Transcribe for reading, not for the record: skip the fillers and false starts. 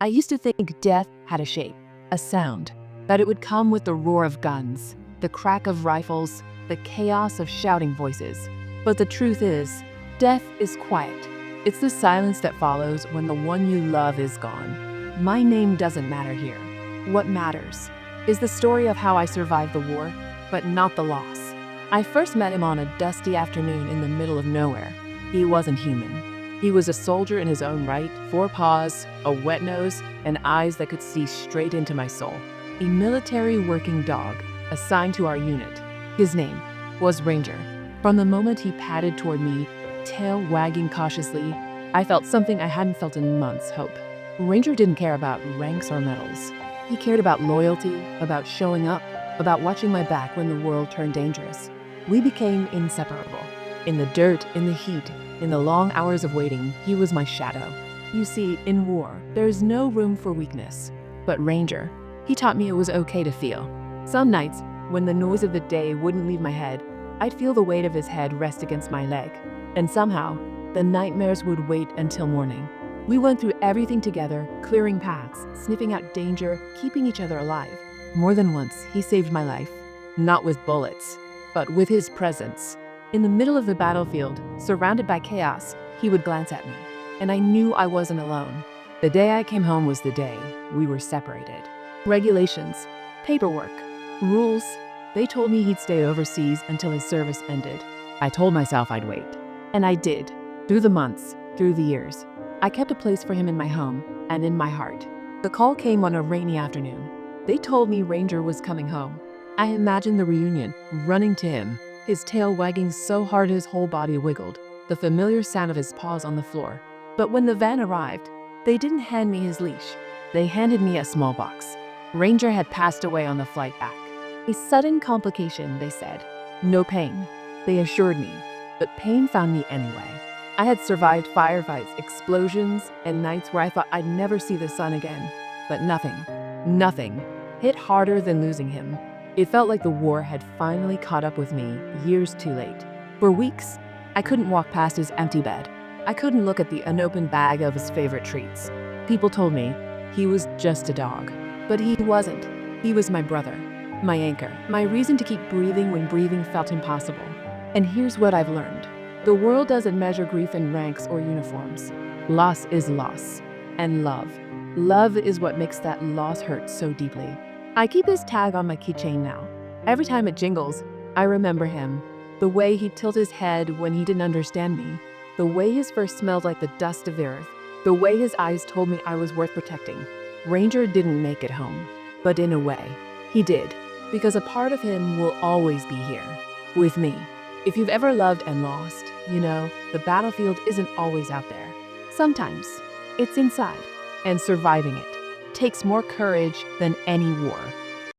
I used to think death had a shape, a sound, that it would come with the roar of guns, the crack of rifles, the chaos of shouting voices. But the truth is, death is quiet. It's the silence that follows when the one you love is gone. My name doesn't matter here. What matters is the story of how I survived the war, but not the loss. I first met him on a dusty afternoon in the middle of nowhere. He wasn't human. He was a soldier in his own right, 4 paws, a wet nose, and eyes that could see straight into my soul. A military working dog assigned to our unit. His name was Ranger. From the moment he padded toward me, tail wagging cautiously, I felt something I hadn't felt in months: hope. Ranger didn't care about ranks or medals. He cared about loyalty, about showing up, about watching my back when the world turned dangerous. We became inseparable. In the dirt, in the heat, in the long hours of waiting, he was my shadow. You see, in war, there is no room for weakness. But Ranger, he taught me it was okay to feel. Some nights, when the noise of the day wouldn't leave my head, I'd feel the weight of his head rest against my leg. And somehow, the nightmares would wait until morning. We went through everything together, clearing paths, sniffing out danger, keeping each other alive. More than once, he saved my life. Not with bullets, but with his presence. In the middle of the battlefield, surrounded by chaos, he would glance at me, and I knew I wasn't alone. The day I came home was the day we were separated. Regulations, paperwork, rules. They told me he'd stay overseas until his service ended. I told myself I'd wait. And I did. Through the months, through the years, I kept a place for him in my home and in my heart. The call came on a rainy afternoon. They told me Ranger was coming home. I imagined the reunion, running to him, his tail wagging so hard his whole body wiggled, the familiar sound of his paws on the floor. But when the van arrived, they didn't hand me his leash. They handed me a small box. Ranger had passed away on the flight back. A sudden complication, they said. No pain, they assured me, but pain found me anyway. I had survived firefights, explosions, and nights where I thought I'd never see the sun again. But nothing hit harder than losing him. It felt like the war had finally caught up with me years too late. For weeks, I couldn't walk past his empty bed. I couldn't look at the unopened bag of his favorite treats. People told me he was just a dog, but he wasn't. He was my brother, my anchor, my reason to keep breathing when breathing felt impossible. And here's what I've learned. The world doesn't measure grief in ranks or uniforms. Loss is loss. And love is what makes that loss hurt so deeply. I keep his tag on my keychain now. Every time it jingles, I remember him. The way he'd tilt his head when he didn't understand me. The way his fur smelled like the dust of the earth. The way his eyes told me I was worth protecting. Ranger didn't make it home. But in a way, he did. Because a part of him will always be here. With me. If you've ever loved and lost, you know, the battlefield isn't always out there. Sometimes, it's inside. And surviving it takes more courage than any war.